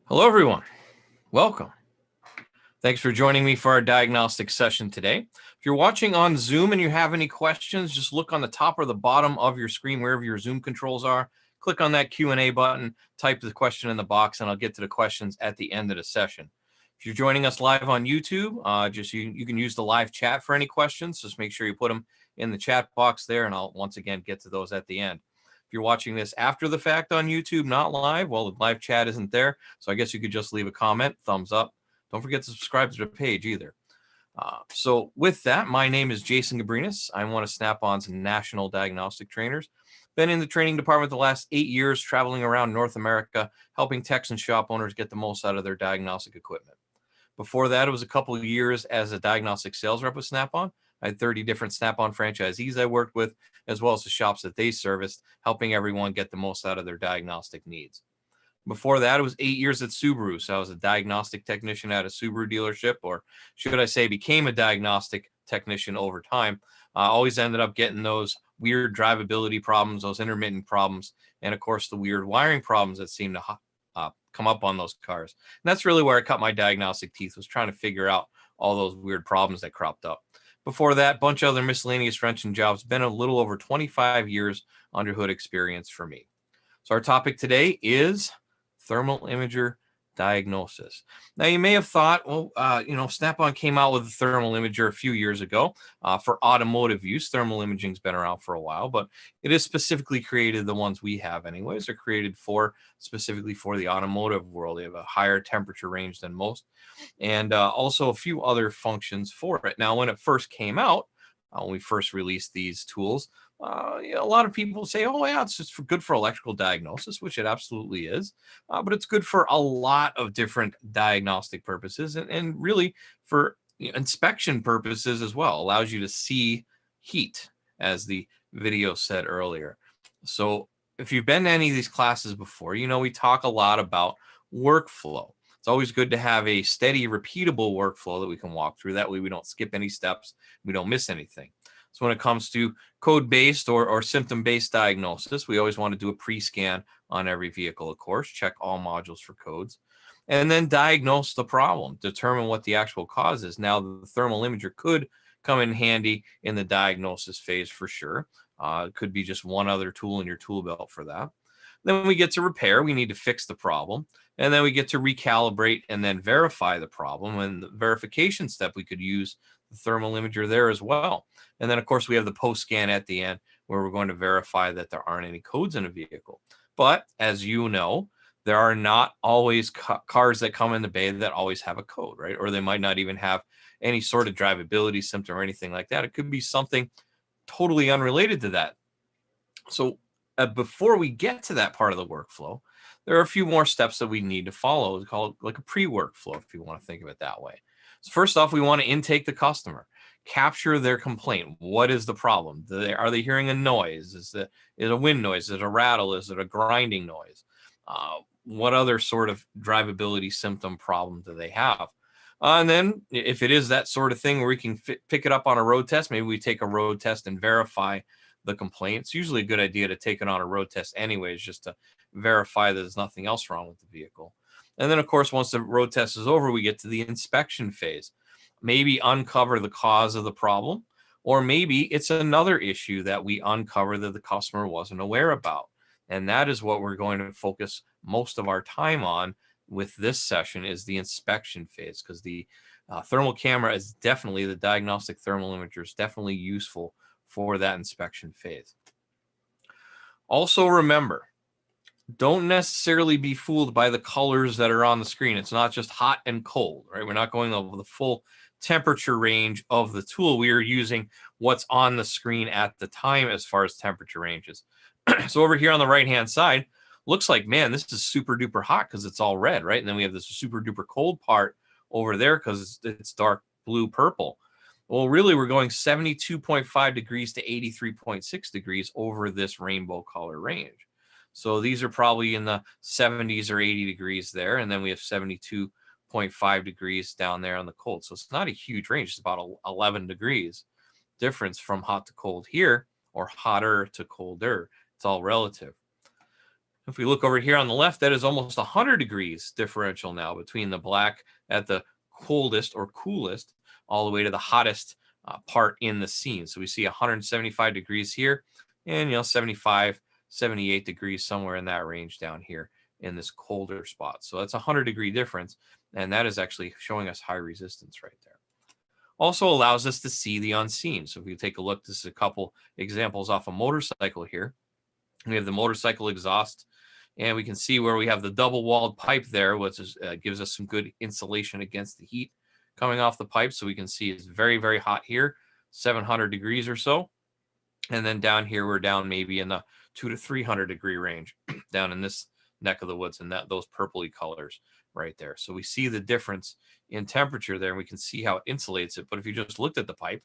Hello, everyone. Welcome. Thanks for joining me for our diagnostic session today. If you're watching on Zoom and you have any questions, just look on the top or the bottom of your screen, wherever your Zoom controls are. Click on that Q&A button, type the question in the box, and I'll get to the questions at the end of the session. If you're joining us live on YouTube, you can use the live chat for any questions. Just make sure you put them in the chat box there, and I'll once again get to those at the end. If you're watching this after the fact on YouTube, not live, well, the live chat isn't there. So I guess you could just leave a comment, thumbs up. Don't forget to subscribe to the page either. So with that, my name is Jason Gabrinas. I'm one of Snap-on's national diagnostic trainers. Been in the training department the last 8 years, traveling around North America, helping techs and shop owners get the most out of their diagnostic equipment. Before that, it was a couple of years as a diagnostic sales rep with Snap-on. I had 30 different Snap-on franchisees I worked with, as well as the shops that they serviced, helping everyone get the most out of their diagnostic needs. Before that, it was 8 years at Subaru. So I was a diagnostic technician at a Subaru dealership, or should I say became a diagnostic technician over time. Always ended up getting those weird drivability problems, those intermittent problems, and of course the weird wiring problems that seem to come up on those cars. And that's really where I cut my diagnostic teeth, was trying to figure out all those weird problems that cropped up. Before that, a bunch of other miscellaneous wrenching jobs. Been a little over 25 years under hood experience for me. So our topic today is Thermal Imager Diagnosis. Now, you may have thought, well, Snap-on came out with a thermal imager a few years ago for automotive use. Thermal imaging's been around for a while, but it is specifically created, the ones we have anyways, are created specifically for the automotive world. They have a higher temperature range than most, and also a few other functions for it. Now, when it first came out, when we first released these tools, a lot of people say, oh, yeah, it's just good for electrical diagnosis, which it absolutely is. But it's good for a lot of different diagnostic purposes and really for inspection purposes as well. Allows you to see heat, as the video said earlier. So if you've been to any of these classes before, we talk a lot about workflow. It's always good to have a steady, repeatable workflow that we can walk through. That way we don't skip any steps, we don't miss anything. So when it comes to code-based or symptom-based diagnosis, we always want to do a pre-scan on every vehicle, of course, check all modules for codes, and then diagnose the problem, determine what the actual cause is. Now, the thermal imager could come in handy in the diagnosis phase for sure. It could be just one other tool in your tool belt for that. Then we get to repair. We need to fix the problem. And then we get to recalibrate and then verify the problem. And the verification step, we could use the thermal imager there as well. And then, of course, we have the post-scan at the end where we're going to verify that there aren't any codes in a vehicle. But as you know, there are not always cars that come in the bay that always have a code, right? Or they might not even have any sort of drivability symptom or anything like that. It could be something totally unrelated to that. So before we get to that part of the workflow, there are a few more steps that we need to follow. It's called like a pre-workflow, if you want to think of it that way. So first off, we want to intake the customer, capture their complaint. What is the problem? Are they hearing a noise? Is it a wind noise? Is it a rattle? Is it a grinding noise? What other sort of drivability symptom problem do they have? And then if it is that sort of thing where we can pick it up on a road test, maybe we take a road test and verify the complaint. It's usually a good idea to take it on a road test anyways, just to verify that there's nothing else wrong with the vehicle. And then, of course, once the road test is over, we get to the inspection phase. Maybe uncover the cause of the problem, or maybe it's another issue that we uncover that the customer wasn't aware about. And that is what we're going to focus most of our time on with this session, is the inspection phase, because the thermal camera is definitely, the diagnostic thermal imager is definitely useful for that inspection phase. Also remember, don't necessarily be fooled by the colors that are on the screen. It's not just hot and cold, right? We're not going over the full temperature range of the tool. We are using what's on the screen at the time as far as temperature ranges. So over here on the right-hand side, looks like, man, this is super duper hot because it's all red, right? And then we have this super duper cold part over there because it's dark blue purple. Well, really, we're going 72.5 degrees to 83.6 degrees over this rainbow color range. So these are probably in the 70s or 80 degrees there. And then we have 72.5 degrees down there on the cold. So it's not a huge range. It's about 11 degrees difference from hot to cold here, or hotter to colder. It's all relative. If we look over here on the left, that is almost 100 degrees differential now between the black at the coldest or coolest all the way to the hottest part in the scene. So we see 175 degrees here and 75, 78 degrees somewhere in that range down here in this colder spot. So that's a 100-degree difference, and that is actually showing us high resistance right there. Also allows us to see the unseen. So if we take a look, this is a couple examples off a motorcycle here. We have the motorcycle exhaust, and we can see where we have the double-walled pipe there, which is, gives us some good insulation against the heat coming off the pipe. So we can see it's very, very hot here, 700 degrees or so. And then down here, we're down maybe in the 200 to 300 degree range down in this neck of the woods, and those purpley colors right there. So we see the difference in temperature there, and we can see how it insulates it. But if you just looked at the pipe,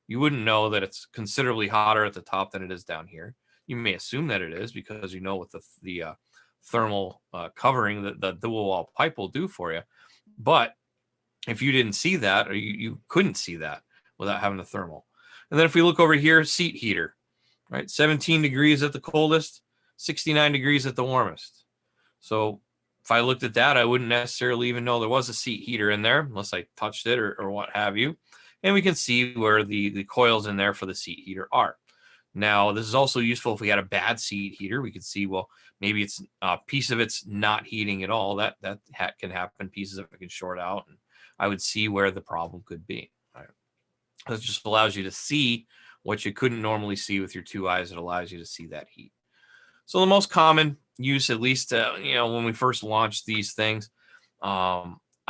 you wouldn't know that it's considerably hotter at the top than it is down here. You may assume that it is because you know what the thermal covering that the dual wall pipe will do for you. But if you didn't see that, or you couldn't see that without having the thermal. And then if we look over here, seat heater, right? 17 degrees at the coldest, 69 degrees at the warmest. So if I looked at that, I wouldn't necessarily even know there was a seat heater in there unless I touched it or what have you. And we can see where the coils in there for the seat heater are. Now, this is also useful if we had a bad seat heater. We could see, well, maybe it's a piece of it's not heating at all. That can happen. Pieces of it can short out, and I would see where the problem could be. Right. This just allows you to see what you couldn't normally see with your two eyes. It allows you to see that heat. So the most common use, at least when we first launched these things,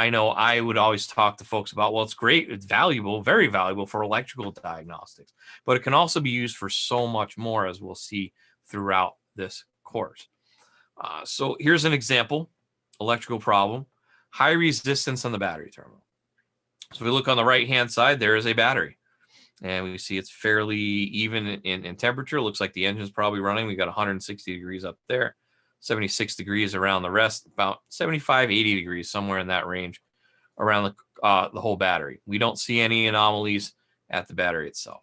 I know I would always talk to folks about, well, it's great, it's valuable, very valuable for electrical diagnostics, but it can also be used for so much more, as we'll see throughout this course. So here's an example, electrical problem, high resistance on the battery terminal. So if we look on the right-hand side, there is a battery, and we see it's fairly even in temperature. It looks like the engine's probably running. We got 160 degrees up there. 76 degrees around the rest, about 75, 80 degrees, somewhere in that range around the whole battery. We don't see any anomalies at the battery itself.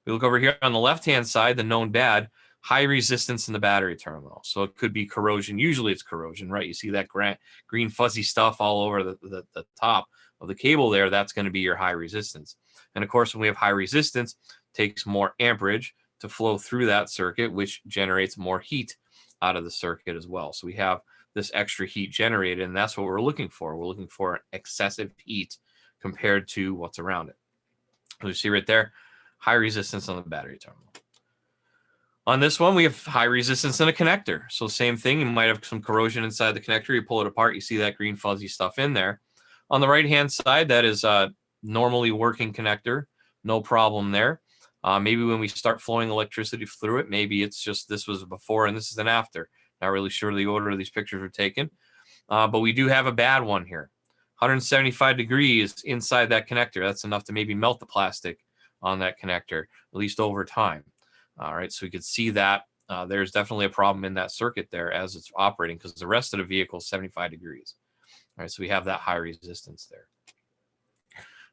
We look over here on the left-hand side, the known bad, high resistance in the battery terminal. So it could be corrosion. Usually it's corrosion, right? You see that green fuzzy stuff all over the top of the cable there. That's going to be your high resistance. And of course, when we have high resistance, it takes more amperage to flow through that circuit, which generates more heat out of the circuit as well. So we have this extra heat generated, and that's what we're looking for. We're looking for excessive heat compared to what's around it. So you see right there, high resistance on the battery terminal. On this one, we have high resistance in a connector. So same thing, you might have some corrosion inside the connector. You pull it apart, you see that green fuzzy stuff in there. On the right-hand side, that is a normally working connector, no problem there. Maybe when we start flowing electricity through it, maybe it's just this was before and this is an after. Not really sure the order of these pictures were taken. But we do have a bad one here. 175 degrees inside that connector. That's enough to maybe melt the plastic on that connector, at least over time. All right, so we could see that there's definitely a problem in that circuit there as it's operating, because the rest of the vehicle is 75 degrees. All right, so we have that high resistance there.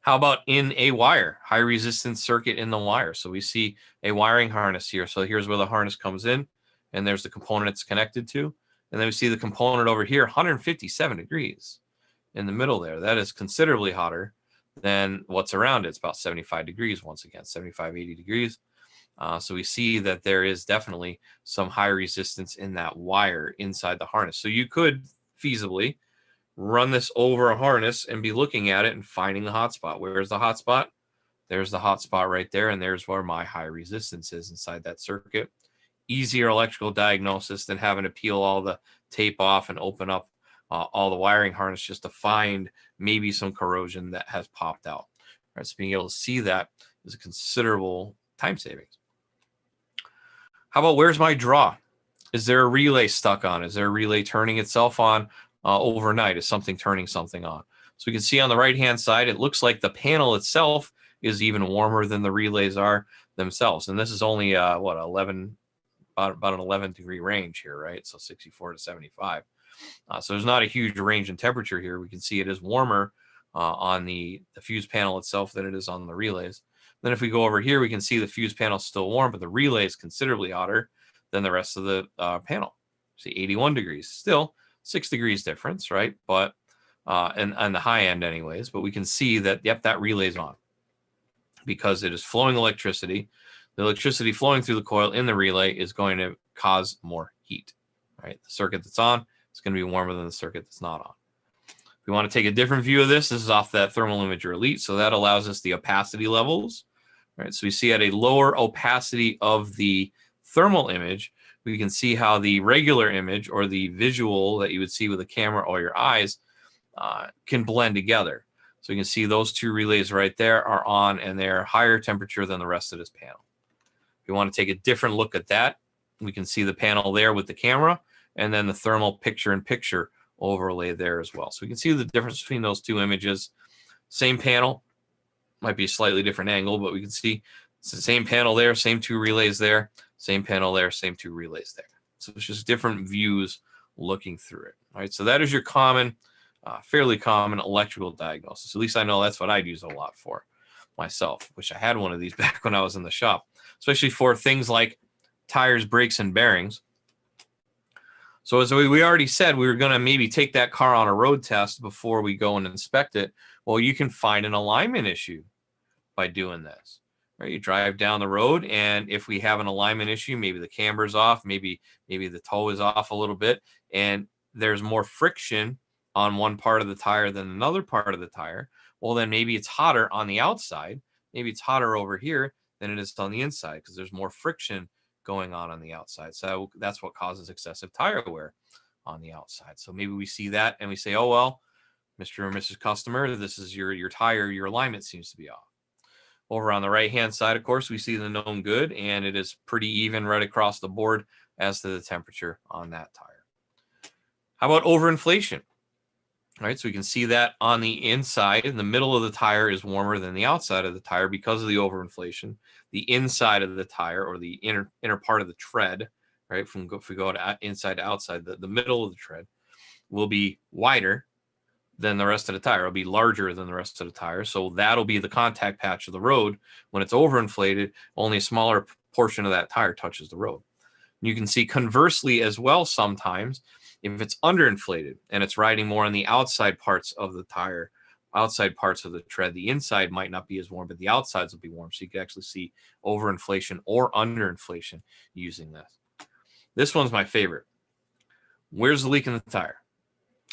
How about in a wire, high resistance circuit in the wire? So we see a wiring harness here. So here's where the harness comes in, and there's the component it's connected to. And then we see the component over here, 157 degrees in the middle there. That is considerably hotter than what's around it. It's about 75 degrees once again, 75, 80 degrees. So we see that there is definitely some high resistance in that wire inside the harness. So you could feasibly run this over a harness and be looking at it and finding the hot spot. Where's the hot spot? There's the hot spot right there, and there's where my high resistance is inside that circuit. Easier electrical diagnosis than having to peel all the tape off and open up all the wiring harness just to find maybe some corrosion that has popped out. All right, so being able to see that is a considerable time savings. How about where's my draw? Is there a relay stuck on? Is there a relay turning itself on overnight? Is something turning something on? So we can see on the right-hand side, it looks like the panel itself is even warmer than the relays are themselves. And this is only, about an 11 degree range here, right? So 64 to 75. So there's not a huge range in temperature here. We can see it is warmer on the fuse panel itself than it is on the relays. Then if we go over here, we can see the fuse panel is still warm, but the relay is considerably hotter than the rest of the panel. See 81 degrees, still 6 degrees difference, right? But and on the high end anyways, but we can see that, yep, that relay's on because it is flowing electricity. The electricity flowing through the coil in the relay is going to cause more heat, right? The circuit that's on is going to be warmer than the circuit that's not on. If we want to take a different view of this is off that Thermal Imager Elite. So that allows us the opacity levels, right? So we see at a lower opacity of the thermal image, we can see how the regular image or the visual that you would see with a camera or your eyes can blend together. So you can see those two relays right there are on and they're higher temperature than the rest of this panel. If you want to take a different look at that, we can see the panel there with the camera and then the thermal picture-in-picture overlay there as well. So we can see the difference between those two images. Same panel, might be a slightly different angle, but we can see it's the same panel there, same two relays there, same panel there, same two relays there. So it's just different views looking through it. All right, so that is your common, fairly common electrical diagnosis. At least I know that's what I'd use a lot for myself. Wish I had one of these back when I was in the shop, especially for things like tires, brakes, and bearings. So as we already said, we were going to maybe take that car on a road test before we go and inspect it. Well, you can find an alignment issue by doing this. Right? You drive down the road, and if we have an alignment issue, maybe the camber's off, maybe the toe is off a little bit, and there's more friction on one part of the tire than another part of the tire, well, then maybe it's hotter on the outside. Maybe it's hotter over here than it is on the inside because there's more friction going on the outside. So that's what causes excessive tire wear on the outside. So maybe we see that and we say, oh, well, Mr. or Mrs. Customer, this is your tire, your alignment seems to be off. Over on the right-hand side, of course, we see the known good, and it is pretty even right across the board as to the temperature on that tire. How about overinflation? All right, so we can see that on the inside, in the middle of the tire is warmer than the outside of the tire because of the overinflation. The inside of the tire, or the inner part of the tread, right, if we go to inside to outside, the middle of the tread will be wider than the rest of the tire. It'll be larger than the rest of the tire. So that'll be the contact patch of the road. When it's overinflated, only a smaller portion of that tire touches the road. You can see conversely as well sometimes, if it's underinflated and it's riding more on the outside parts of the tire, outside parts of the tread, the inside might not be as warm, but the outsides will be warm. So you can actually see overinflation or underinflation using this. This one's my favorite. Where's the leak in the tire?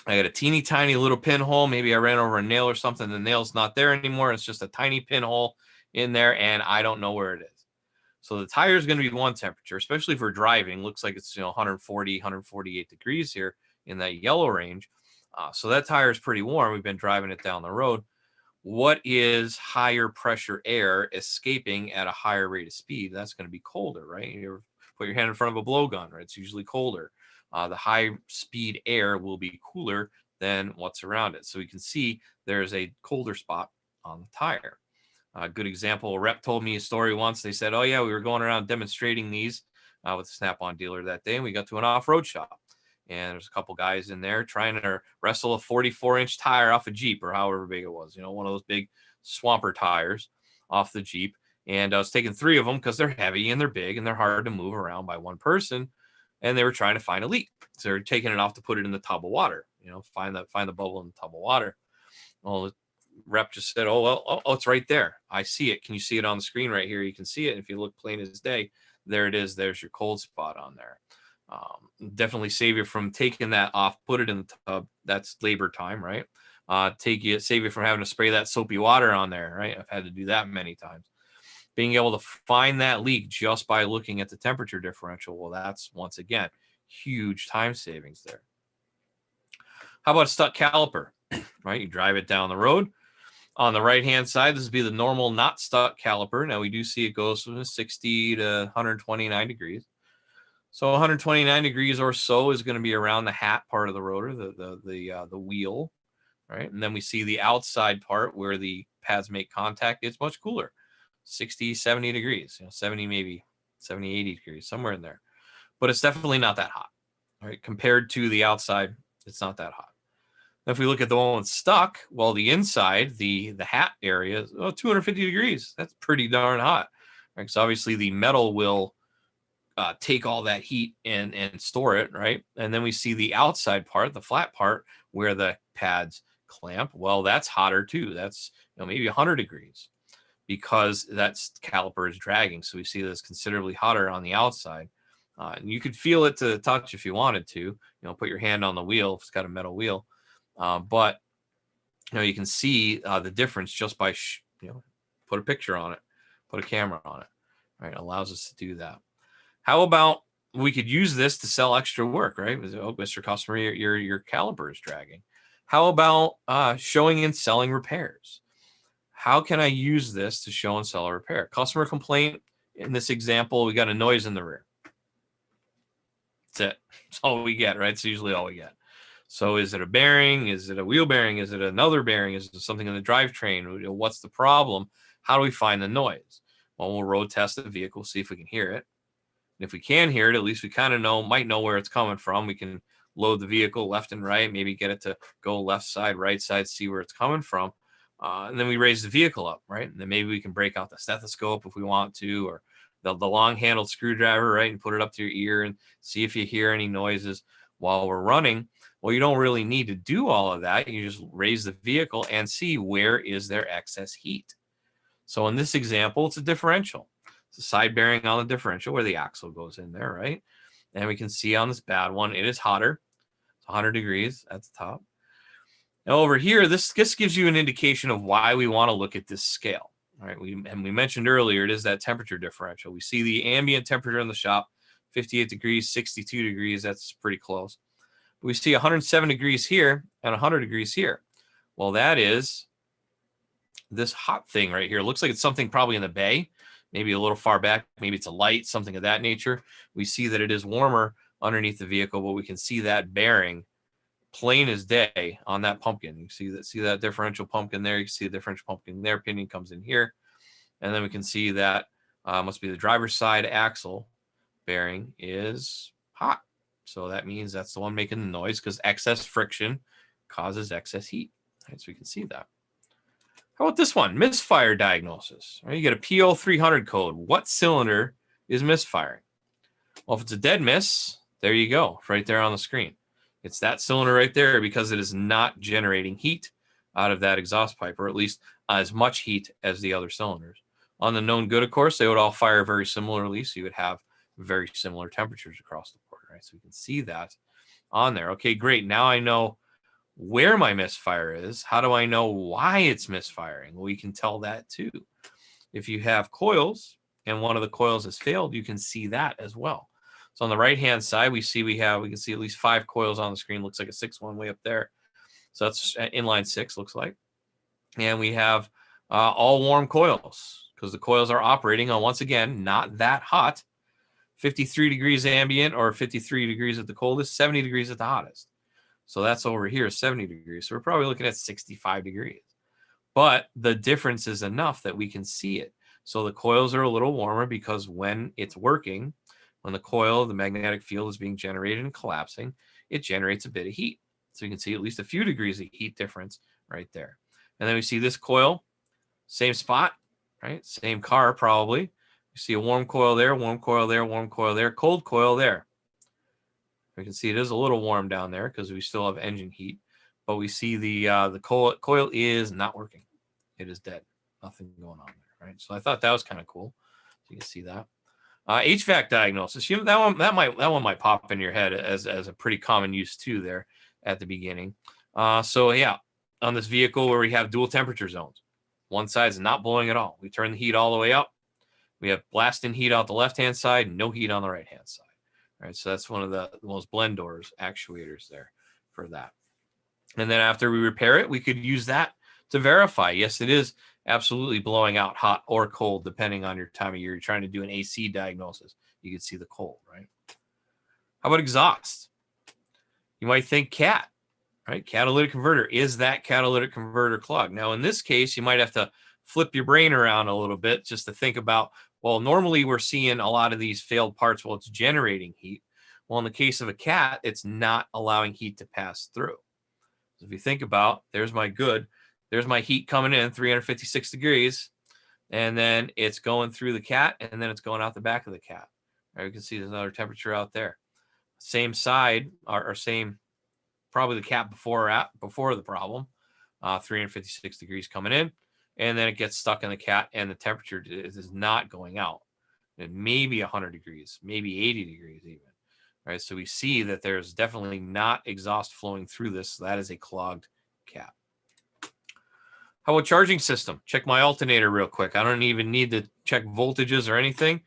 I got a teeny tiny little pinhole. Maybe I ran over a nail or something. The nail's not there anymore. It's just a tiny pinhole in there, and I don't know where it is. So the tire is going to be one temperature, especially for driving. Looks like it's 140, 148 degrees here in that yellow range. So that tire is pretty warm. We've been driving it down the road. What is higher pressure air escaping at a higher rate of speed? That's going to be colder, right? You ever put your hand in front of a blowgun, right? It's usually colder. The high speed air will be cooler than what's around it. So we can see there's a colder spot on the tire. A good example, a rep told me a story once. They said, oh yeah, we were going around demonstrating these with a Snap-on dealer that day, and we got to an off-road shop. And there's a couple guys in there trying to wrestle a 44-inch tire off a Jeep or however big it was, one of those big swamper tires off the Jeep. And I was taking 3 of them because they're heavy and they're big and they're hard to move around by one person. And they were trying to find a leak. So they're taking it off to put it in the tub of water, find the bubble in the tub of water. Well, the rep just said, oh, it's right there. I see it. Can you see it on the screen right here? You can see it. And if you look plain as day, there it is. There's your cold spot on there. Definitely save you from taking that off, put it in the tub. That's labor time, right? Save you from having to spray that soapy water on there, right? I've had to do that many times. Being able to find that leak just by looking at the temperature differential, well, that's, once again, huge time savings there. How about a stuck caliper, right? You drive it down the road. On the right-hand side, this would be the normal not stuck caliper. Now, we do see it goes from 60 to 129 degrees. So 129 degrees or so is going to be around the hat part of the rotor, the wheel, right? And then we see the outside part where the pads make contact. It's much cooler. 60, 70 degrees, 70, maybe 70, 80 degrees, somewhere in there. But it's definitely not that hot, right? Compared to the outside, it's not that hot. Now, if we look at the one that's stuck, well, the inside, the hat area is 250 degrees. That's pretty darn hot, right? Because obviously the metal will take all that heat and store it, right? And then we see the outside part, the flat part, where the pads clamp. Well, that's hotter too. That's maybe 100 degrees because that's caliper is dragging. So we see this considerably hotter on the outside. And you could feel it to the touch if you wanted to. Put your hand on the wheel if it's got a metal wheel. But you can see the difference just by put a picture on it, put a camera on it. Right, it allows us to do that. How about we could use this to sell extra work, right? Oh, Mr. Customer, your caliper is dragging. How about showing and selling repairs? How can I use this to show and sell a repair? Customer complaint. In this example, we got a noise in the rear. That's it. That's all we get, right? It's usually all we get. So is it a bearing? Is it a wheel bearing? Is it another bearing? Is it something in the drivetrain? What's the problem? How do we find the noise? Well, we'll road test the vehicle, see if we can hear it. And if we can hear it, at least we kind of might know where it's coming from. We can load the vehicle left and right, maybe get it to go left side, right side, see where it's coming from. And then we raise the vehicle up, right? And then maybe we can break out the stethoscope if we want to, or the long-handled screwdriver, right? And put it up to your ear and see if you hear any noises while we're running. Well, you don't really need to do all of that. You just raise the vehicle and see where is there excess heat. So in this example, it's a differential. It's a side bearing on the differential where the axle goes in there, right? And we can see on this bad one, it is hotter. It's 100 degrees at the top. Now over here, this gives you an indication of why we want to look at this scale. All right, we mentioned earlier, it is that temperature differential. We see the ambient temperature in the shop, 58 degrees, 62 degrees. That's pretty close. We see 107 degrees here and 100 degrees here. Well, that is this hot thing right here. It looks like it's something probably in the bay, maybe a little far back. Maybe it's a light, something of that nature. We see that it is warmer underneath the vehicle, but we can see that bearing plain as day on that pumpkin. You see that differential pumpkin there. You can see the differential pumpkin there. Pinion comes in here. And then we can see that must be the driver's side axle bearing is hot. So that means that's the one making the noise because excess friction causes excess heat. Right, so we can see that. How about this one? Misfire diagnosis. Right, you get a PO300 code. What cylinder is misfiring? Well, if it's a dead miss, there you go, right there on the screen. It's that cylinder right there because it is not generating heat out of that exhaust pipe, or at least as much heat as the other cylinders. On the known good, of course, they would all fire very similarly, so you would have very similar temperatures across the board, right? So we can see that on there. Okay, great. Now I know where my misfire is. How do I know why it's misfiring? Well, we can tell that too. If you have coils and one of the coils has failed, you can see that as well. So on the right-hand side, we can see at least 5 coils on the screen. Looks like a 6th one way up there. So that's inline 6, looks like. And we have all warm coils because the coils are operating on, once again, not that hot. 53 degrees ambient or 53 degrees at the coldest, 70 degrees at the hottest. So that's over here, 70 degrees. So we're probably looking at 65 degrees. But the difference is enough that we can see it. So the coils are a little warmer because when it's working, when the coil, the magnetic field is being generated and collapsing, it generates a bit of heat. So you can see at least a few degrees of heat difference right there. And then we see this coil, same spot, right? Same car probably. You see a warm coil there, warm coil there, warm coil there, cold coil there. We can see it is a little warm down there because we still have engine heat, but we see the coil is not working. It is dead. Nothing going on there, right? So I thought that was kind of cool. So you can see that. HVAC diagnosis. That one might pop in your head as a pretty common use too there at the beginning. So yeah, on this vehicle where we have dual temperature zones, one side is not blowing at all. We turn the heat all the way up. We have blasting heat out the left-hand side, no heat on the right-hand side. All right, so that's one of the most blend doors actuators there for that. And then after we repair it, we could use that to verify. Yes, it is absolutely blowing out hot or cold, depending on your time of year. You're trying to do an AC diagnosis. You can see the cold, right? How about exhaust? You might think CAT, right? Catalytic converter. Is that catalytic converter clogged? Now, in this case, you might have to flip your brain around a little bit just to think about, well, normally we're seeing a lot of these failed parts while it's generating heat. Well, in the case of a CAT, it's not allowing heat to pass through. So if you think about, there's my heat coming in, 356 degrees, and then it's going through the CAT, and then it's going out the back of the CAT, Right, you can see there's another temperature out there. Same side, or same, probably the cap before the problem, 356 degrees coming in, and then it gets stuck in the cat, and the temperature is not going out. It may be 100 degrees, maybe 80 degrees even. Right, so we see that there's definitely not exhaust flowing through this. So that is a clogged cap. How about charging system? Check my alternator real quick. I don't even need to check voltages or anything.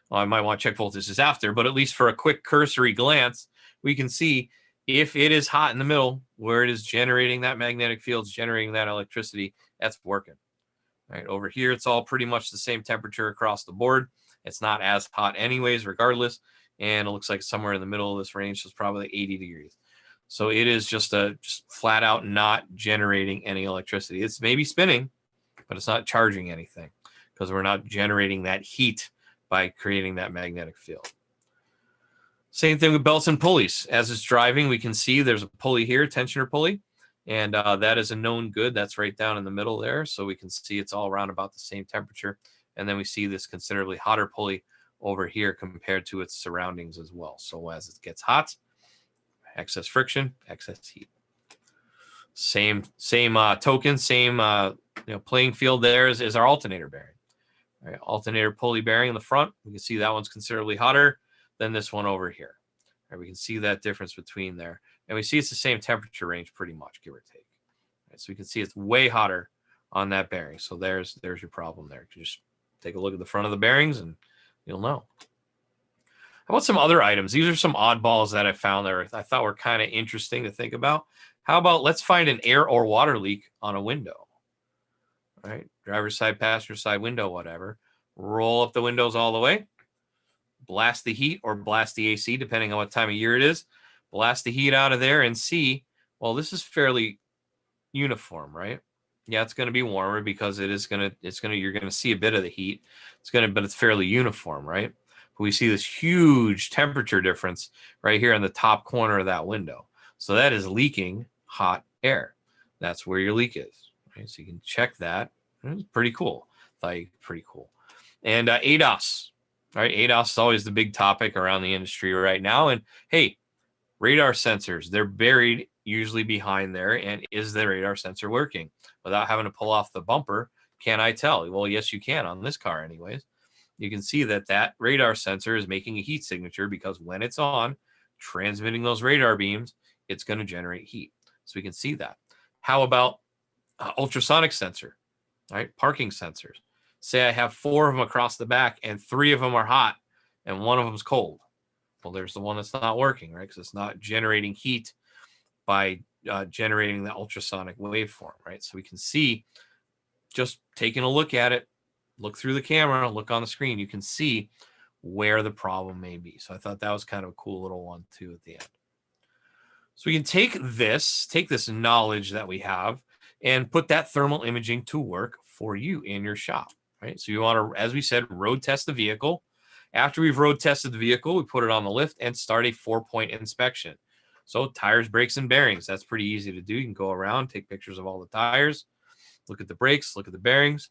Well, I might want to check voltages after, but at least for a quick cursory glance, we can see if it is hot in the middle where it is generating that magnetic field, generating that electricity, that's working. Right over here, it's all pretty much the same temperature across the board. It's not as hot anyways, regardless. And it looks like somewhere in the middle of this range is probably 80 degrees. So it is just flat out not generating any electricity. It's maybe spinning, but it's not charging anything because we're not generating that heat by creating that magnetic field. Same thing with belts and pulleys. As it's driving, we can see there's a pulley here, tensioner pulley, and that is a known good. That's right down in the middle there. So we can see it's all around about the same temperature. And then we see this considerably hotter pulley over here compared to its surroundings as well. So as it gets hot, excess friction, excess heat. Same token, same playing field there is our alternator bearing. All right, alternator pulley bearing in the front. We can see that one's considerably hotter than this one over here. All right, we can see that difference between there. And we see it's the same temperature range pretty much, give or take. All right, so we can see it's way hotter on that bearing. So there's your problem there. You just take a look at the front of the bearings and you'll know. How about some other items? These are some oddballs that I found there I thought were kind of interesting to think about. How about let's find an air or water leak on a window. All right, driver's side, passenger side window, whatever. Roll up the windows all the way. Blast the heat or blast the AC, depending on what time of year it is. Blast the heat out of there and see, well, this is fairly uniform, right? Yeah, it's going to be warmer because you're going to see a bit of the heat. But it's fairly uniform, right? But we see this huge temperature difference right here in the top corner of that window. So that is leaking hot air. That's where your leak is. Right? So you can check that. It's pretty cool. Pretty cool. And ADAS. All right, ADAS is always the big topic around the industry right now. And hey, radar sensors, they're buried usually behind there. And is the radar sensor working? Without having to pull off the bumper, can I tell? Well, yes, you can on this car anyways. You can see that radar sensor is making a heat signature because when it's on, transmitting those radar beams, it's going to generate heat. So we can see that. How about ultrasonic sensor, right? Parking sensors. Say I have 4 of them across the back and 3 of them are hot and 1 of them is cold. Well, there's the one that's not working, right? Because it's not generating heat by generating the ultrasonic waveform, right? So we can see, just taking a look at it, look through the camera, look on the screen, you can see where the problem may be. So I thought that was kind of a cool little one too at the end. So we can take this knowledge that we have and put that thermal imaging to work for you in your shop, right? So you want to, as we said, road test the vehicle. After we've road tested the vehicle, we put it on the lift and start a 4-point inspection. So tires, brakes, and bearings. That's pretty easy to do. You can go around, take pictures of all the tires, look at the brakes, look at the bearings,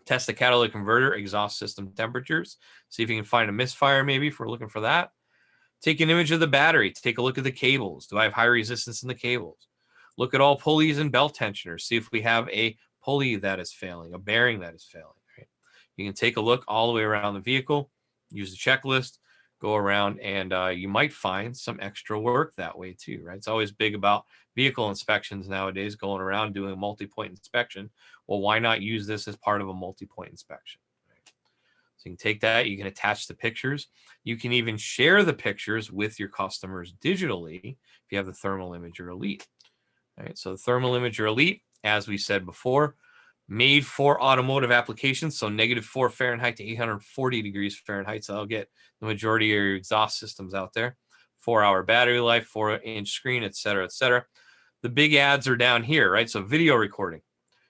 test the catalytic converter, exhaust system temperatures, see if you can find a misfire maybe if we're looking for that. Take an image of the battery, take a look at the cables. Do I have high resistance in the cables? Look at all pulleys and belt tensioners. See if we have a pulley that is failing, a bearing that is failing. Right? You can take a look all the way around the vehicle, use the checklist, go around, and you might find some extra work that way too, right? It's always big about vehicle inspections nowadays, going around doing a multi-point inspection. Well, why not use this as part of a multi-point inspection? Right? So you can take that, you can attach the pictures. You can even share the pictures with your customers digitally if you have the Thermal Imager Elite. All right, so the Thermal Imager Elite, as we said before, made for automotive applications, so -4 Fahrenheit to 840 degrees Fahrenheit. So I'll get the majority of your exhaust systems out there. 4-hour battery life, 4-inch screen, et cetera, et cetera. The big ads are down here, right? So video recording.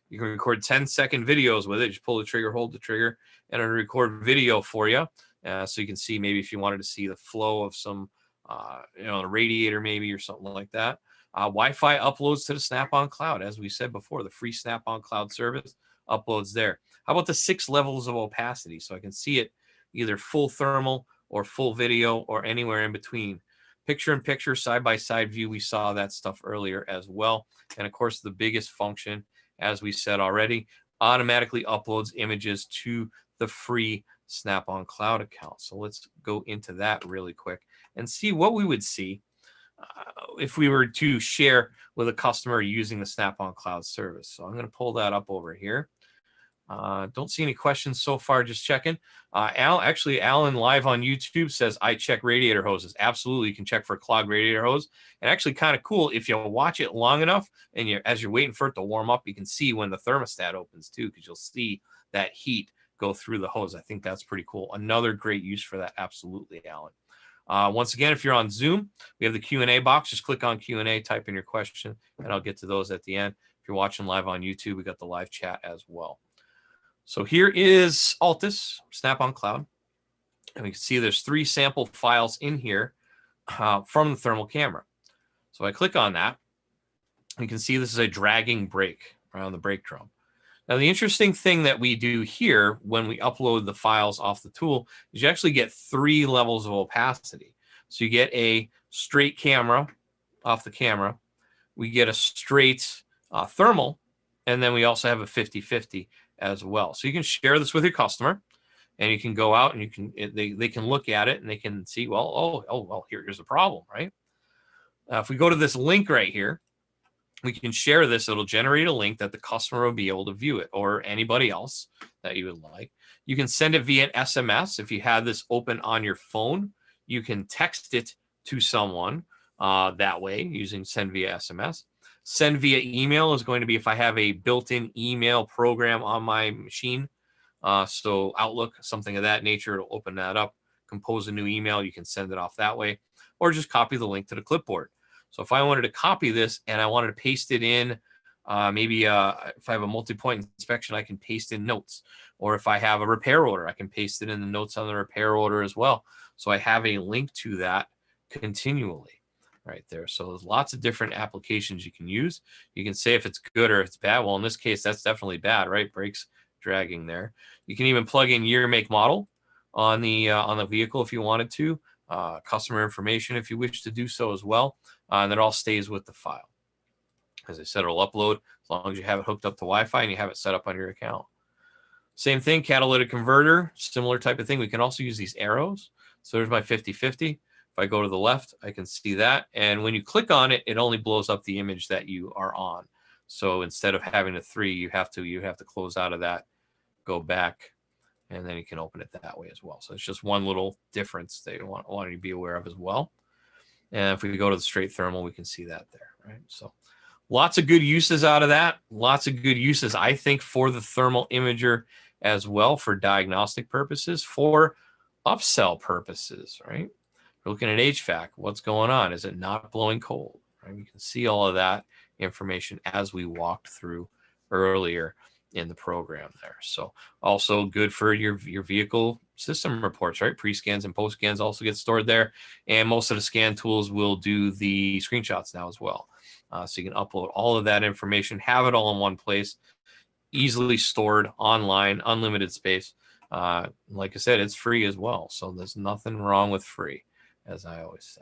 You can record 10-second videos with it. Just pull the trigger, hold the trigger, and it'll record video for you. So you can see maybe if you wanted to see the flow of some, a radiator maybe or something like that. Wi-Fi uploads to the Snap-on Cloud. As we said before, the free Snap-on Cloud service uploads there. How about the 6 levels of opacity? So I can see it either full thermal or full video or anywhere in between. Picture-in-picture, side-by-side view, we saw that stuff earlier as well. And of course, the biggest function, as we said already, automatically uploads images to the free Snap-on Cloud account. So let's go into that really quick and see what we would see if we were to share with a customer using the Snap-on Cloud service. So I'm going to pull that up over here. Don't see any questions so far, just checking. Alan live on YouTube says, I check radiator hoses. Absolutely, you can check for a clogged radiator hose. And actually kind of cool, if you watch it long enough and as you're waiting for it to warm up, you can see when the thermostat opens too, because you'll see that heat go through the hose. I think that's pretty cool. Another great use for that, absolutely, Alan. Once again, if you're on Zoom, we have the Q&A box. Just click on Q&A, type in your question, and I'll get to those at the end. If you're watching live on YouTube, we got the live chat as well. So here is Altus, Snap-on Cloud. And we can see there's 3 sample files in here from the thermal camera. So I click on that. You can see this is a dragging brake around the brake drum. Now, the interesting thing that we do here when we upload the files off the tool is you actually get 3 levels of opacity. So you get a straight camera off the camera. We get a straight thermal. And then we also have a 50-50 as well. So you can share this with your customer, and you can go out and you can they can look at it and they can see, well, well, here's the problem, right? If we go to this link right here, we can share this. It'll generate a link that the customer will be able to view it, or anybody else that you would like. You can send it via an SMS. If you have this open on your phone, you can text it to someone that way using send via SMS. Send via email is going to be if I have a built-in email program on my machine. So Outlook, something of that nature, it'll open that up, compose a new email. You can send it off that way, or just copy the link to the clipboard. So if I wanted to copy this and I wanted to paste it in, maybe if I have a multi-point inspection, I can paste in notes. Or if I have a repair order, I can paste it in the notes on the repair order as well. So I have a link to that continually right there. So there's lots of different applications you can use. You can say if it's good or if it's bad. Well, in this case, that's definitely bad, right? Brakes dragging there. You can even plug in year, make, model on the vehicle if you wanted to. Customer information if you wish to do so as well. And it all stays with the file. As I said, it'll upload as long as you have it hooked up to Wi-Fi and you have it set up on your account. Same thing, catalytic converter, similar type of thing. We can also use these arrows. So there's my 50-50. If I go to the left, I can see that. And when you click on it, it only blows up the image that you are on. So instead of having a 3, you have to close out of that, go back, and then you can open it that way as well. So it's just one little difference that you want you to be aware of as well. And if we go to the straight thermal, we can see that there, right? So lots of good uses out of that. Lots of good uses, I think, for the thermal imager as well, for diagnostic purposes, for upsell purposes, right? We're looking at HVAC. What's going on? Is it not blowing cold? Right? We can see all of that information as we walked through earlier in the program there. So also good for your vehicle system reports, right? Pre-scans and post-scans also get stored there. And most of the scan tools will do the screenshots now as well. So you can upload all of that information, have it all in one place, easily stored online, unlimited space. Like I said, it's free as well. So there's nothing wrong with free, as I always say.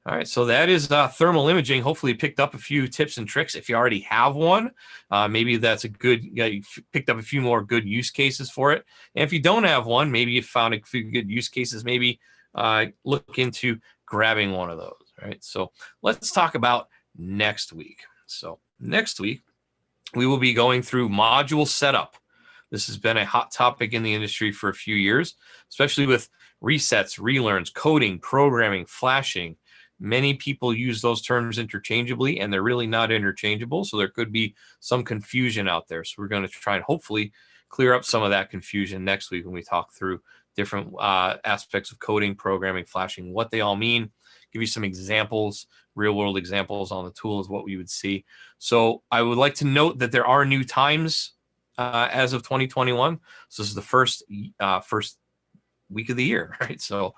All right, so that is thermal imaging. Hopefully you picked up a few tips and tricks. If you already have one, maybe that's a good, you picked up a few more good use cases for it. And if you don't have one, maybe you found a few good use cases, maybe look into grabbing one of those, right? So let's talk about next week. So next week, we will be going through module setup. This has been a hot topic in the industry for a few years, especially with resets, relearns, coding, programming, flashing. Many people use those terms interchangeably, and they're really not interchangeable. So there could be some confusion out there. So we're going to try and hopefully clear up some of that confusion next week when we talk through different aspects of coding, programming, flashing, what they all mean, give you some examples, real world examples on the tool is what we would see. So I would like to note that there are new times as of 2021. So this is the first week of the year, right? So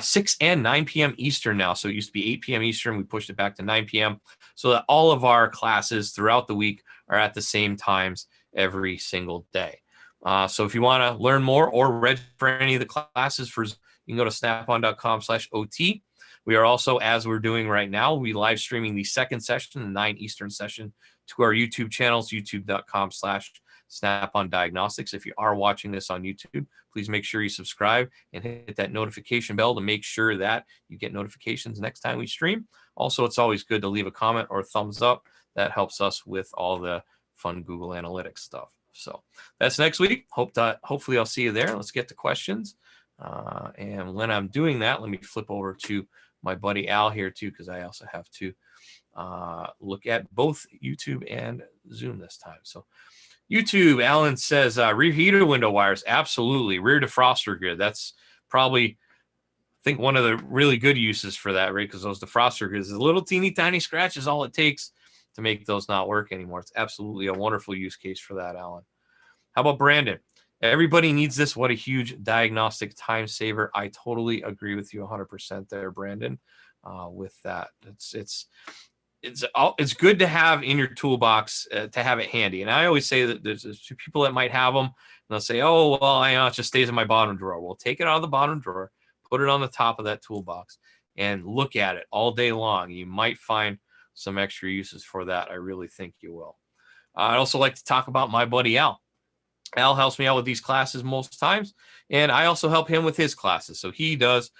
6 and 9 p.m. Eastern now. So it used to be 8 p.m. Eastern. We pushed it back to 9 p.m. so that all of our classes throughout the week are at the same times every single day. So if you want to learn more or register for any of the classes for you can go to snapon.com/OT. We are also, as we're doing right now, we live streaming the second session, the 9 Eastern session, to our YouTube channels, youtube.com/Snap-on Diagnostics. If you are watching this on YouTube, please make sure you subscribe and hit that notification bell to make sure that you get notifications next time we stream. Also, it's always good to leave a comment or a thumbs up. That helps us with all the fun Google Analytics stuff. So that's next week. Hopefully I'll see you there. Let's get to questions. And when I'm doing that, let me flip over to my buddy Al here too, because I also have to look at both YouTube and Zoom this time. So YouTube, Alan says, rear heater window wires. Absolutely. Rear defroster grid. That's probably, I think, one of the really good uses for that, right? Because those defroster grids, a little teeny tiny scratch is all it takes to make those not work anymore. It's absolutely a wonderful use case for that, Alan. How about Brandon? Everybody needs this. What a huge diagnostic time saver. I totally agree with you 100% there, Brandon. With that, it's good to have in your toolbox, to have it handy. And I always say that there's two people that might have them, and they'll say, "Oh, well, it just stays in my bottom drawer." Well, take it out of the bottom drawer, put it on the top of that toolbox, and look at it all day long. You might find some extra uses for that. I really think you will. I'd also like to talk about my buddy Al. Al helps me out with these classes most times, and I also help him with his classes. So he does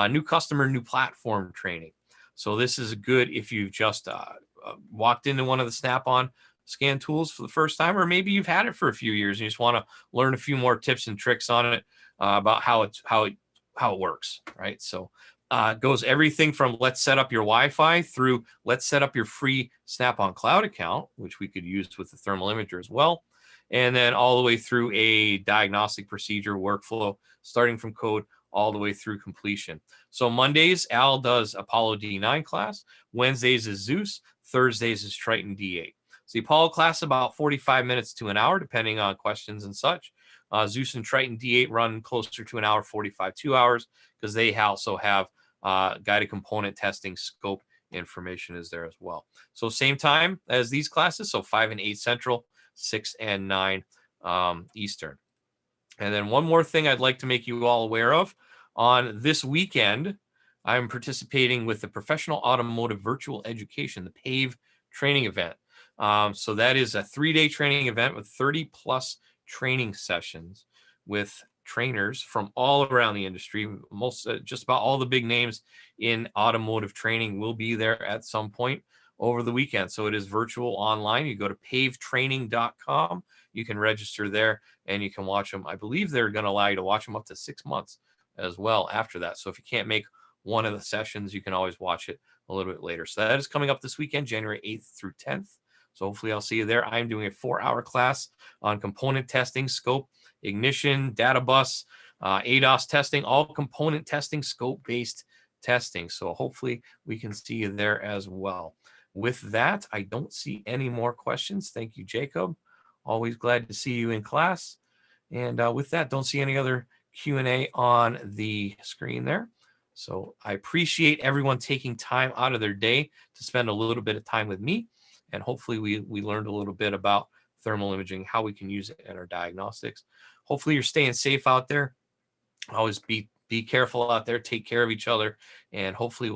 new customer, new platform training. So this is good if you've just walked into one of the Snap-on scan tools for the first time, or maybe you've had it for a few years and you just want to learn a few more tips and tricks on it, about how it works, right? So it goes everything from let's set up your Wi-Fi through let's set up your free Snap-on Cloud account, which we could use with the Thermal Imager as well. And then all the way through a diagnostic procedure workflow, starting from code all the way through completion. So Mondays, Al does Apollo D9 class. Wednesdays is Zeus. Thursdays is Triton D8. So the Apollo class about 45 minutes to an hour, depending on questions and such. Zeus and Triton D8 run closer to an hour, 45, 2 hours, because they also have guided component testing scope information is there as well. So same time as these classes, so 5 and 8 Central, 6 and 9 Eastern. And then one more thing I'd like to make you all aware of. On this weekend, I'm participating with the Professional Automotive Virtual Education, the PAVE training event. So that is a 3-day training event with 30 plus training sessions with trainers from all around the industry. Just about all the big names in automotive training will be there at some point over the weekend. So it is virtual online. You go to pavetraining.com. You can register there and you can watch them. I believe they're going to allow you to watch them up to 6 months as well after that. So if you can't make one of the sessions, you can always watch it a little bit later. So that is coming up this weekend, January 8th through 10th. So hopefully I'll see you there. I'm doing a 4-hour class on component testing, scope, ignition, data bus, ADAS testing, all component testing, scope-based testing. So hopefully we can see you there as well. With that, I don't see any more questions. Thank you, Jacob. Always glad to see you in class. And with that, don't see any other Q&A on the screen there. So I appreciate everyone taking time out of their day to spend a little bit of time with me. And hopefully we learned a little bit about thermal imaging, how we can use it in our diagnostics. Hopefully you're staying safe out there. Always be careful out there. Take care of each other. And hopefully we'll